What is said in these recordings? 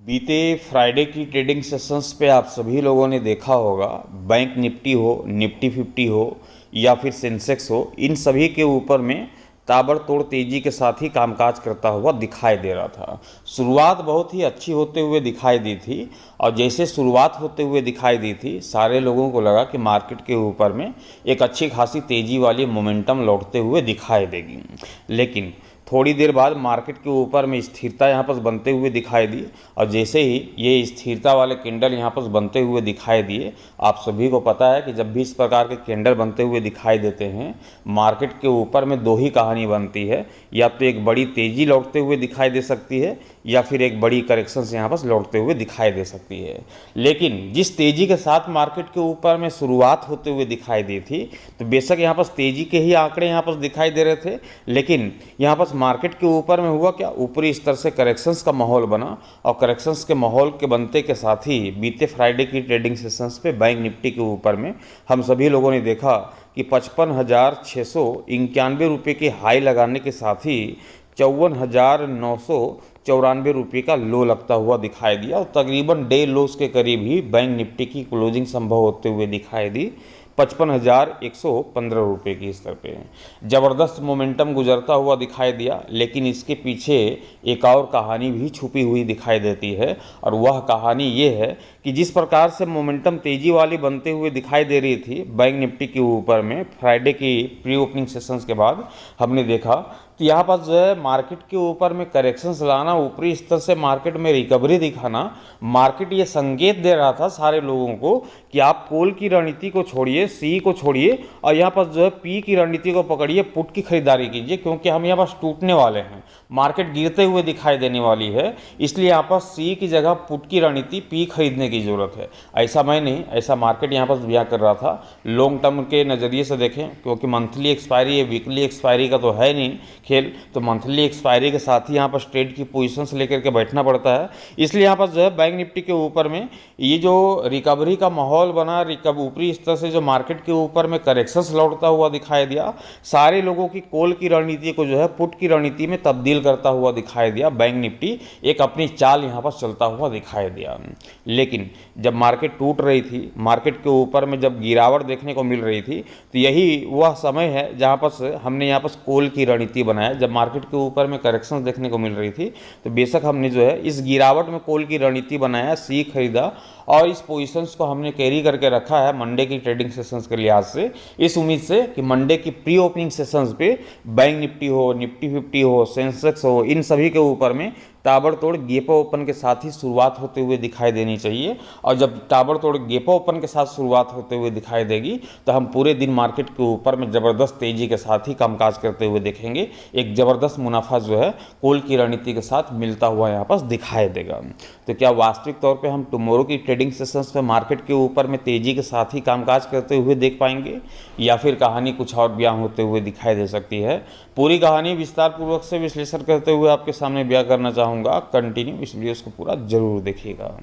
बीते फ्राइडे की trading sessions पे आप सभी लोगों ने देखा होगा, बैंक निफ्टी हो, निफ्टी 50 हो या फिर सेंसेक्स हो, इन सभी के ऊपर में ताबड़तोड़ तेज़ी के साथ ही कामकाज करता हुआ दिखाई दे रहा था। शुरुआत बहुत ही अच्छी होते हुए दिखाई दी थी और जैसे शुरुआत होते हुए दिखाई दी थी, सारे लोगों को लगा कि मार्केट के ऊपर में एक अच्छी खासी तेज़ी वाली मोमेंटम लौटते हुए दिखाई देगी। लेकिन थोड़ी देर बाद मार्केट के ऊपर में स्थिरता यहाँ पर बनते हुए दिखाई दी और जैसे ही ये स्थिरता वाले कैंडल यहाँ पर बनते हुए दिखाई दिए, आप सभी को पता है कि जब भी इस प्रकार के कैंडल बनते हुए दिखाई देते हैं, मार्केट के ऊपर में दो ही कहानी बनती है, या तो एक बड़ी तेज़ी लौटते हुए दिखाई दे सकती है या फिर एक बड़ी करेक्शन से यहाँ पर लौटते हुए दिखाई दे सकती है। लेकिन जिस तेज़ी के साथ मार्केट के ऊपर में शुरुआत होते हुए दिखाई दी थी, तो बेशक यहाँ पर तेज़ी के ही आंकड़े यहाँ पर दिखाई दे रहे थे, लेकिन यहाँ पर मार्केट के ऊपर में हुआ क्या, ऊपरी स्तर से करेक्शंस का माहौल बना और करेक्शंस के माहौल के बनते के साथ ही बीते फ्राइडे की ट्रेडिंग सेशंस पे बैंक निफ्टी के ऊपर में हम सभी लोगों ने देखा कि 55,691 रुपये की हाई लगाने के साथ ही 54,994 रुपये का लो लगता हुआ दिखाई दिया और तकरीबन डे लोस के करीब ही बैंक निफ्टी की क्लोजिंग संभव होते हुए दिखाई दी 55,115 रुपये की स्तर पे। ज़बरदस्त मोमेंटम गुजरता हुआ दिखाई दिया, लेकिन इसके पीछे एक और कहानी भी छुपी हुई दिखाई देती है और वह कहानी ये है कि जिस प्रकार से मोमेंटम तेज़ी वाली बनते हुए दिखाई दे रही थी बैंक निफ्टी के ऊपर में फ्राइडे की प्री ओपनिंग सेशंस के बाद हमने देखा, तो यहाँ पर जो है मार्केट के ऊपर में करेक्शंस लाना, ऊपरी स्तर से मार्केट में रिकवरी दिखाना, मार्केट ये संकेत दे रहा था सारे लोगों को कि आप कॉल की रणनीति को छोड़िए, सी को छोड़िए और यहाँ पर जो है पी की रणनीति को पकड़िए, पुट की खरीदारी कीजिए, क्योंकि हम यहाँ पर टूटने वाले हैं, मार्केट गिरते हुए दिखाई देने वाली है, इसलिए यहाँ पर सी की जगह पुट की रणनीति पी खरीदने की ज़रूरत है। ऐसा मैं नहीं, ऐसा मार्केट यहाँ पर बयां कर रहा था। लॉन्ग टर्म के नज़रिए से देखें, क्योंकि मंथली एक्सपायरी है, वीकली एक्सपायरी का तो है नहीं खेल, तो मंथली एक्सपायरी के साथ ही यहाँ पर ट्रेड की पोजीशंस लेकर के बैठना पड़ता है। इसलिए यहाँ पर जो है बैंक निफ्टी के ऊपर में ये जो रिकवरी का माहौल बना, ऊपरी स्तर से जो मार्केट के ऊपर में करेक्शंस लौटता हुआ दिखाई दिया, सारे लोगों की कॉल की रणनीति को जो है पुट की रणनीति में तब्दील करता हुआ दिखाई दिया। बैंक निफ्टी एक अपनी चाल यहाँ पर चलता हुआ दिखाई दिया। लेकिन जब मार्केट टूट रही थी, मार्केट के ऊपर में जब गिरावट देखने को मिल रही थी, तो यही वह समय है जहाँ पर हमने यहाँ पर कॉल की रणनीति बनाया। जब मार्केट के ऊपर में करेक्शंस देखने को मिल रही थी, तो बेशक हमने जो है इस गिरावट में कॉल की रणनीति बनाया, सी खरीदा और इस पोजीशंस को हमने कैरी करके रखा है मंडे की ट्रेडिंग सेशंस के लिहाज से, इस उम्मीद से कि मंडे की प्री ओपनिंग सेशंस पे बैंक निफ्टी हो, निफ्टी 50 हो, सेंसेक्स हो, इन सभी के ऊपर में ताबड़तोड़ गेपो ओपन के साथ ही शुरुआत होते हुए दिखाई देनी चाहिए। और जब ताबड़तोड़ गेपो ओपन के साथ शुरुआत होते हुए दिखाई देगी, तो हम पूरे दिन मार्केट के ऊपर में ज़बरदस्त तेज़ी के साथ ही कामकाज करते हुए देखेंगे। एक ज़बरदस्त मुनाफा जो है कॉल की रणनीति के साथ मिलता हुआ यहाँ पर दिखाई देगा। तो क्या वास्तविक तौर पे हम टुमारो की ट्रेडिंग सेशंस में मार्केट के ऊपर में तेज़ी के साथ ही कामकाज करते हुए देख पाएंगे, या फिर कहानी कुछ और बयां होते हुए दिखाई दे सकती है? पूरी कहानी विस्तार पूर्वक से विश्लेषण करते हुए आपके सामने बयां करना चाहूँगा। कंटिन्यू इस वीडियो को पूरा जरूर देखिएगा।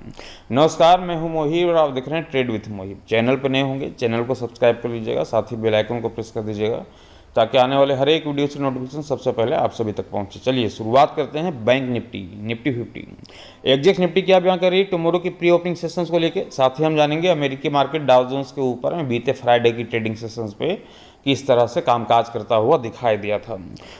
नमस्कार, मैं हूं मोहिब और आप देख रहे हैं ट्रेड विथ मोहिब। चैनल पर नए होंगे, चैनल को सब्सक्राइब कर लीजिएगा, साथ ही बेल आइकन को प्रेस कर दीजिएगा ताकि आने वाले हर एक वीडियो की नोटिफिकेशन सबसे पहले आप सभी तक पहुंचे। चलिए शुरुआत करते हैं bank Nifty, Nifty 50। Exact Nifty क्या बयां कर रही है टुमारो की प्री ओपनिंग सेशंस को लेकर, साथ ही हम जानेंगे अमेरिकी मार्केट डाउ जोन्स के ऊपर में बीते फ्राइडे की ट्रेडिंग सेशंस पे किस तरह से कामकाज करता हुआ दिखाई दिया था।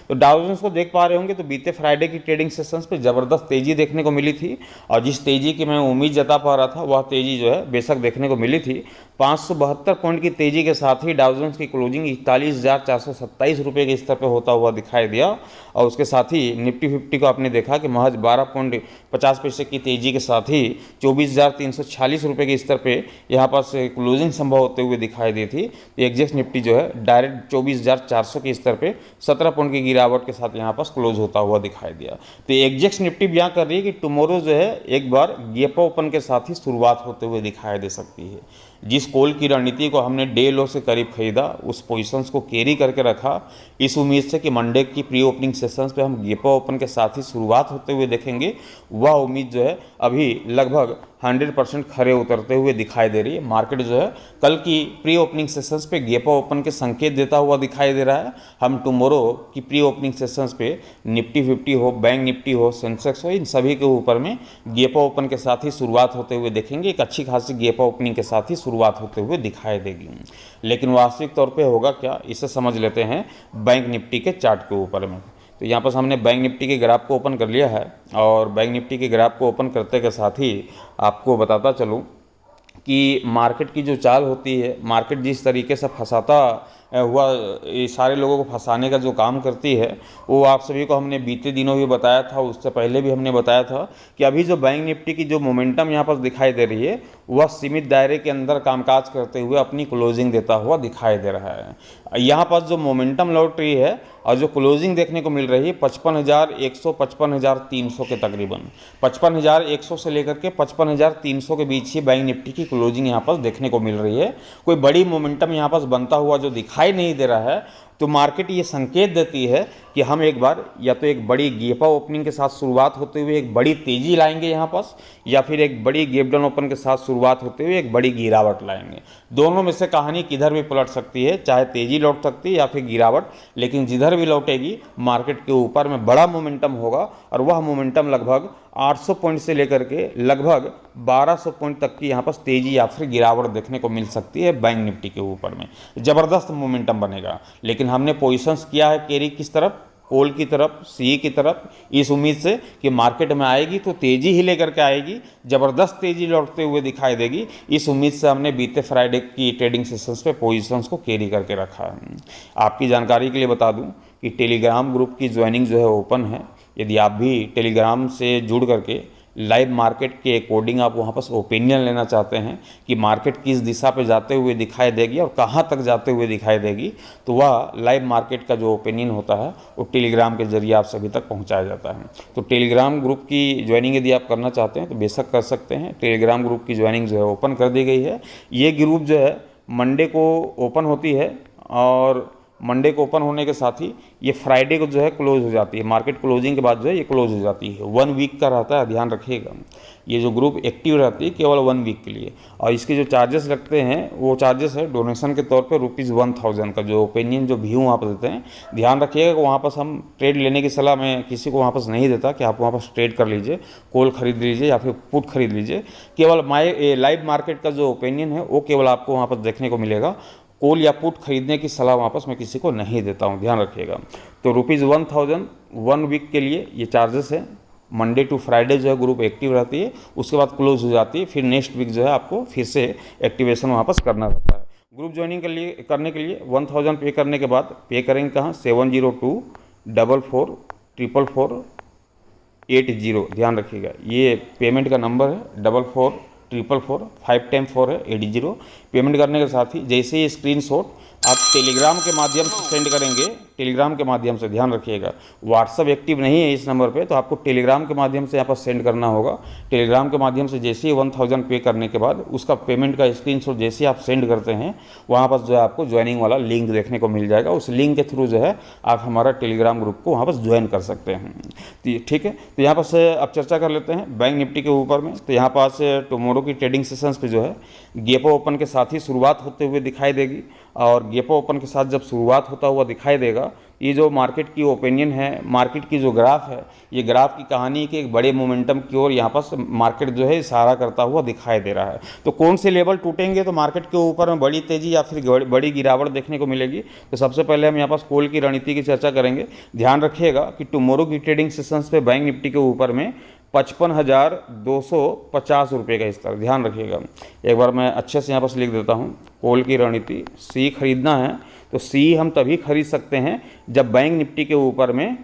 तो डाउ जोन्स को देख पा रहे होंगे, तो बीते फ्राइडे की ट्रेडिंग सेशंस पे ज़बरदस्त तेज़ी देखने को मिली थी और जिस तेज़ी की मैं उम्मीद जता पा रहा था, वह तेज़ी जो है बेशक देखने को मिली थी। 572 पॉइंट की तेज़ी के साथ ही डाउ जोन्स की क्लोजिंग 41,427 रुपये के स्तर पर होता हुआ दिखाई दिया और उसके साथ ही निफ्टी 50 को आपने देखा कि महज 12.50 की तेज़ी के साथ ही 24,346 रुपये के स्तर पर यहाँ पर से क्लोजिंग संभव होते हुए दिखाई दी थी। एग्जैक्ट निफ्टी जो है डायरेक्ट 24,400 के स्तर पे 17 पॉइंट की गिरावट के साथ यहाँ पर क्लोज होता हुआ दिखाई दिया। तो एग्जैक्ट निफ्टी बयां कर रही है कि टुमारो जो है एक बार गेप ओपन के साथ ही शुरुआत होते हुए दिखाई दे सकती है। जिस कॉल की रणनीति को हमने डे लो से करीब खरीदा, उस पोजीशंस को कैरी करके रखा, इस उम्मीद से कि मंडे की प्री ओपनिंग सेशंस पे हम गेप ओपन के साथ ही शुरुआत होते हुए देखेंगे। वह उम्मीद उम्मीद जो है अभी लगभग 100% खरे उतरते हुए दिखाई दे रही है। मार्केट जो है कल की प्री ओपनिंग सेशंस पे गैप ओपन के संकेत देता हुआ दिखाई दे रहा है। हम टुमारो की प्री ओपनिंग सेशंस पे निफ्टी 50 हो, बैंक निफ्टी हो, सेंसेक्स हो, इन सभी के ऊपर में गैप ओपन के साथ ही शुरुआत होते हुए देखेंगे। एक अच्छी खासी गैप ओपनिंग के साथ ही शुरुआत होते हुए दिखाई देगी। लेकिन वास्तविक तौर पर होगा क्या, इसे समझ लेते हैं बैंक निफ्टी के चार्ट के ऊपर में। तो यहाँ पर हमने बैंक निफ्टी के ग्राफ को ओपन कर लिया है और बैंक निफ्टी के ग्राफ को ओपन करते के साथ ही आपको बताता चलूँ कि मार्केट की जो चाल होती है, मार्केट जिस तरीके से फंसाता हुआ ये सारे लोगों को फंसाने का जो काम करती है, वो आप सभी को हमने बीते दिनों भी बताया था, उससे पहले भी हमने बताया था कि अभी जो बैंक निफ्टी की जो मोमेंटम यहाँ पर दिखाई दे रही है वह सीमित दायरे के अंदर कामकाज करते हुए अपनी क्लोजिंग देता हुआ दिखाई दे रहा है। यहाँ पर जो मोमेंटम लौट रही है और जो क्लोजिंग देखने को मिल रही है 55,100 55,300 के तकरीबन 55,100 से लेकर के 55,300 के बीच ही बैंक निफ्टी की क्लोजिंग यहाँ पर देखने को मिल रही है। कोई बड़ी मोमेंटम यहाँ पर बनता हुआ जो दिखाई नहीं दे रहा है, तो मार्केट ये संकेत देती है कि हम एक बार या तो एक बड़ी गैप ओपनिंग के साथ शुरुआत होते हुए एक बड़ी तेज़ी लाएंगे यहाँ पास, या फिर एक बड़ी गैप डाउन ओपन के साथ शुरुआत होते हुए एक बड़ी गिरावट लाएंगे। दोनों में से कहानी किधर भी पलट सकती है, चाहे तेज़ी लौट सकती है या फिर गिरावट, लेकिन जिधर भी लौटेगी मार्केट के ऊपर में बड़ा मोमेंटम होगा और वह मोमेंटम लगभग 800 पॉइंट से लेकर के लगभग 1200 पॉइंट तक की यहाँ पर तेज़ी या फिर गिरावट देखने को मिल सकती है बैंक निफ्टी के ऊपर में। ज़बरदस्त मोमेंटम बनेगा। लेकिन हमने पोजीशंस किया है कैरी किस तरफ, कॉल की तरफ, सी की तरफ, इस उम्मीद से कि मार्केट में आएगी तो तेज़ी ही लेकर के आएगी, ज़बरदस्त तेज़ी लौटते हुए दिखाई देगी। इस उम्मीद से हमने बीते फ्राइडे की ट्रेडिंग सेशंस पे पोजीशंस को कैरी करके रखा है। आपकी जानकारी के लिए बता दूं कि टेलीग्राम ग्रुप की ज्वाइनिंग जो है ओपन है। यदि आप भी टेलीग्राम से जुड़ करके लाइव मार्केट के अकॉर्डिंग आप वहाँ पर ओपिनियन लेना चाहते हैं कि मार्केट किस दिशा पे जाते हुए दिखाई देगी और कहाँ तक जाते हुए दिखाई देगी, तो वह लाइव मार्केट का जो ओपिनियन होता है वो टेलीग्राम के जरिए आप सभी तक पहुँचाया जाता है। तो टेलीग्राम ग्रुप की ज्वाइनिंग यदि आप करना चाहते हैं तो बेशक कर सकते हैं। टेलीग्राम ग्रुप की ज्वाइनिंग जो है ओपन कर दी गई है। ये ग्रुप जो है मंडे को ओपन होती है और मंडे को ओपन होने के साथ ही ये फ्राइडे को जो है क्लोज हो जाती है। मार्केट क्लोजिंग के बाद जो है ये क्लोज हो जाती है। 1 वीक का रहता है, ध्यान रखिएगा। ये जो ग्रुप एक्टिव रहती है केवल 1 वीक के लिए। और इसके जो चार्जेस लगते हैं वो चार्जेस है डोनेशन के तौर पे ₹1000 का जो ओपिनियन जो व्यू वहाँ पर देते हैं। ध्यान रखिएगा कि वहाँ पर हम ट्रेड लेने की सलाह मैं किसी को वहाँ पर नहीं देता कि आप वहाँ पर ट्रेड कर लीजिए, कॉल खरीद लीजिए या फिर पुट खरीद लीजिए। केवल लाइव मार्केट का जो ओपिनियन है वो केवल आपको वहाँ पर देखने को मिलेगा। कॉल या पुट खरीदने की सलाह वापस मैं किसी को नहीं देता हूँ, ध्यान रखिएगा। तो ₹1000 1 वीक के लिए ये चार्जेस है। मंडे टू फ्राइडे जो है ग्रुप एक्टिव रहती है, उसके बाद क्लोज हो जाती है। फिर नेक्स्ट वीक जो है आपको फिर से एक्टिवेशन वापस करना रहता है। ग्रुप ज्वाइनिंग करने के लिए 1000 पे करने के बाद पे करेंगे कहाँ, 7024444480। ध्यान रखिएगा ये पेमेंट का नंबर है 444445 है 80। पेमेंट करने के साथ ही जैसे ही स्क्रीनशॉट आप टेलीग्राम के माध्यम से सेंड करेंगे, टेलीग्राम के माध्यम से, ध्यान रखिएगा व्हाट्सअप एक्टिव नहीं है इस नंबर पे, तो आपको टेलीग्राम के माध्यम से यहाँ पर सेंड करना होगा। टेलीग्राम के माध्यम से जैसे ही 1000 पे करने के बाद उसका पेमेंट का स्क्रीनशॉट जैसे ही आप सेंड करते हैं वहाँ पर जो है आपको ज्वाइनिंग वाला लिंक देखने को मिल जाएगा। उस लिंक के थ्रू जो है आप हमारा टेलीग्राम ग्रुप को वहाँ पर ज्वाइन कर सकते हैं। ठीक है, तो यहाँ पर अब चर्चा कर लेते हैं बैंक निफ्टी के ऊपर में। तो यहाँ पास टुमारो की ट्रेडिंग सेशंस पे जो है गैप ओपन के साथ ही शुरुआत होते हुए दिखाई देगी। और गैप ओपन के साथ जब शुरुआत होता हुआ दिखाई देगा, ये जो मार्केट की ओपिनियन है, मार्केट की जो ग्राफ है, ये ग्राफ की कहानी के एक बड़े मोमेंटम की ओर यहाँ पर मार्केट जो है इशारा करता हुआ दिखाई दे रहा है। तो कौन से लेवल टूटेंगे तो मार्केट के ऊपर में बड़ी तेज़ी या फिर बड़ी गिरावट देखने को मिलेगी। तो सबसे पहले हम यहाँ पास कॉल की रणनीति की चर्चा करेंगे। ध्यान रखिएगा कि टुमारो की ट्रेडिंग सेशंस पे बैंक निफ्टी के ऊपर में 55,250 रुपये का स्तर, ध्यान रखिएगा। एक बार मैं अच्छे से यहाँ पर लिख देता हूँ। कॉल की रणनीति, सी खरीदना है तो सी हम तभी खरीद सकते हैं जब बैंक निफ्टी के ऊपर में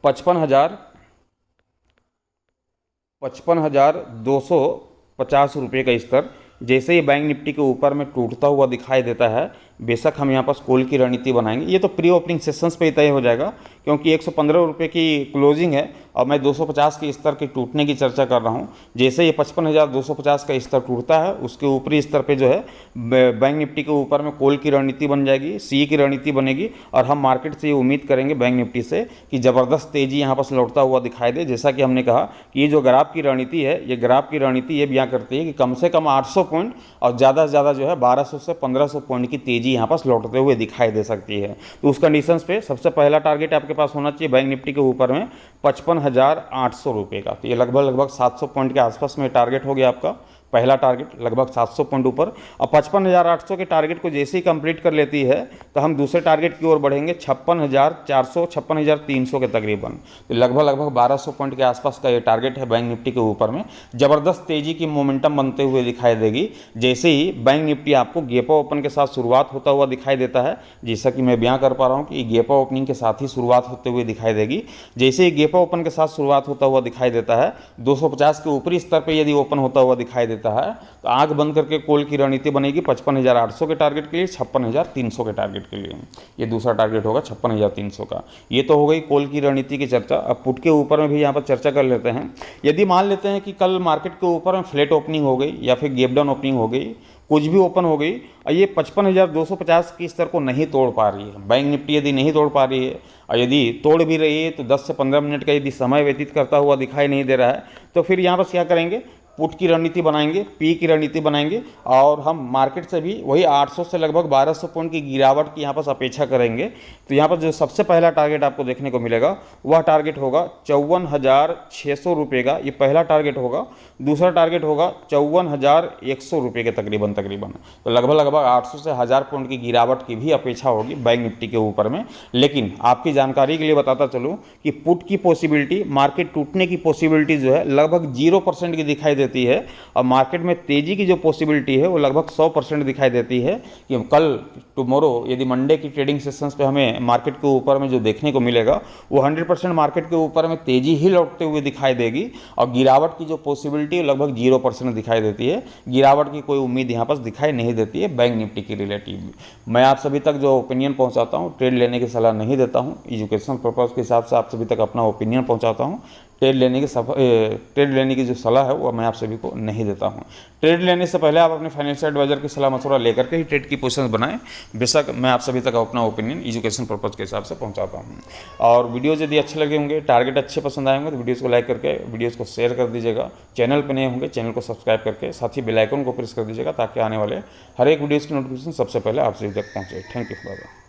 55,250 रुपये का स्तर जैसे ही बैंक निफ्टी के ऊपर में टूटता हुआ दिखाई देता है, बेशक हम यहाँ पर कॉल की रणनीति बनाएंगे। ये तो प्री ओपनिंग सेशंस पे ही तय हो जाएगा, क्योंकि 115 रुपये की क्लोजिंग है और मैं 250 के स्तर के टूटने की चर्चा कर रहा हूँ। जैसे ये 55,250 का स्तर टूटता है, उसके ऊपरी स्तर पे जो है बैंक निफ्टी के ऊपर में कॉल की रणनीति बन जाएगी, सी की रणनीति बनेगी, और हम मार्केट से ये उम्मीद करेंगे बैंक निफ्टी से कि ज़बरदस्त तेज़ी यहाँ पर लौटता हुआ दिखाई दे। जैसा कि हमने कहा कि ये जो ग्राफ की रणनीति है, ये ग्राफ की रणनीति ये बयां करती है कि कम से कम 800 पॉइंट और ज़्यादा से ज़्यादा जो है 1200 से 1500 पॉइंट की तेज़ी यहाँ पर लौटते हुए दिखाई दे सकती है। तो उस कंडीशंस पे सबसे पहला टारगेट आपके पास होना चाहिए बैंक निफ्टी के ऊपर में 55,800 रुपये का। तो ये लगभग 700 पॉइंट के आसपास में टारगेट हो गया आपका पहला टारगेट, लगभग 700 पॉइंट ऊपर। और 55,800 के टारगेट को जैसे ही कंप्लीट कर लेती है तो हम दूसरे टारगेट की ओर बढ़ेंगे 56,400 56,300 के तकरीबन। तो लगभग 1200 पॉइंट के आसपास का ये टारगेट है बैंक निफ्टी के ऊपर में। ज़बरदस्त तेज़ी की मोमेंटम बनते हुए दिखाई देगी जैसे ही बैंक निफ्टी आपको गेपा ओपन के साथ शुरुआत होता हुआ दिखाई देता है। जैसा कि मैं बयां कर पा रहा हूँ कि गेपा ओपनिंग के साथ ही शुरुआत होते हुए दिखाई देगी। जैसे ही गेपा ओपन के साथ शुरुआत होता हुआ दिखाई देता है, 250 के ऊपरी स्तर पर यदि ओपन होता हुआ दिखाई देता है तो आंख बंद करके कॉल की रणनीति बनेगी 55,800 के टारगेट के लिए, 56,300 के टारगेट के लिए। ये दूसरा टारगेट होगा 56,300 का। ये तो हो गई कॉल की रणनीति की चर्चा। अब पुट के ऊपर में भी यहाँ पर चर्चा कर लेते हैं। यदि मान लेते हैं कि कल मार्केट के ऊपर में फ्लैट ओपनिंग हो गई या फिर गैप डाउन ओपनिंग हो गई, कुछ भी ओपन हो गई और ये 55,250 के स्तर को नहीं तोड़ पा रही है, बैंक निफ्टी यदि नहीं तोड़ पा रही है और यदि तोड़ भी रही है तो 10 से 15 मिनट का यदि समय व्यतीत करता हुआ दिखाई नहीं दे रहा है, तो फिर यहाँ पर क्या करेंगे, पुट की रणनीति बनाएंगे, पी की रणनीति बनाएंगे और हम मार्केट से भी वही 800 से लगभग 1200 पॉइंट की गिरावट की यहाँ पर अपेक्षा करेंगे। तो यहाँ पर जो सबसे पहला टारगेट आपको देखने को मिलेगा वह टारगेट होगा 54,600 रुपये का, ये पहला टारगेट होगा। दूसरा टारगेट होगा 54,100 रुपये के तकरीबन। तो लगभग 800 से 1000 पॉइंट की गिरावट की भी अपेक्षा होगी बैंक निफ्टी के ऊपर में। लेकिन आपकी जानकारी के लिए बताता चलूँ कि पुट की पॉसिबिलिटी, मार्केट टूटने की पॉसिबिलिटी जो है लगभग 0% की दिखाई देती है और मार्केट में तेजी की जो पॉसिबिलिटी है वो लगभग 100% दिखाई देती है कि कल टुमारो यदि मंडे की ट्रेडिंग सेशंस पे हमें मार्केट के ऊपर में जो देखने को मिलेगा वो 100% मार्केट के ऊपर में तेजी ही लौटते हुए दिखाई देगी और गिरावट की जो पॉसिबिलिटी लगभग 0% दिखाई देती है। गिरावट की कोई उम्मीद यहाँ पर दिखाई नहीं देती है बैंक निफ्टी की रिलेटिव। मैं आप सभी तक जो ओपिनियन पहुँचाता हूँ, ट्रेड लेने की सलाह नहीं देता हूँ, एजुकेशन पर्पज़ के हिसाब से आप सभी तक अपना ओपिनियन पहुँचाता हूँ। ट्रेड लेने की जो सलाह है वो मैं आप सभी को नहीं देता हूं। ट्रेड लेने से पहले आप अपने फाइनेंशियल एडवाइजर की सलाह मशवरा लेकर के ही ट्रेड की पोजीशंस बनाएं। बेशक मैं आप सभी तक अपना ओपिनियन एजुकेशन पर्पज़ के हिसाब से पहुंचाता हूं। और वीडियोज़ यदि अच्छे लगे होंगे, टारगेट अच्छे पसंद आए होंगे तो वीडियोज़ को लाइक करके वीडियोज़ को शेयर कर दीजिएगा। चैनल पर नए होंगे चैनल को सब्सक्राइब करके साथ ही बेल आइकन को प्रेस कर दीजिएगा ताकि आने वाले हर एक वीडियोज़ की नोटिफिकेशन सबसे पहले आप सभी तक पहुँचे। Thank you, bye bye.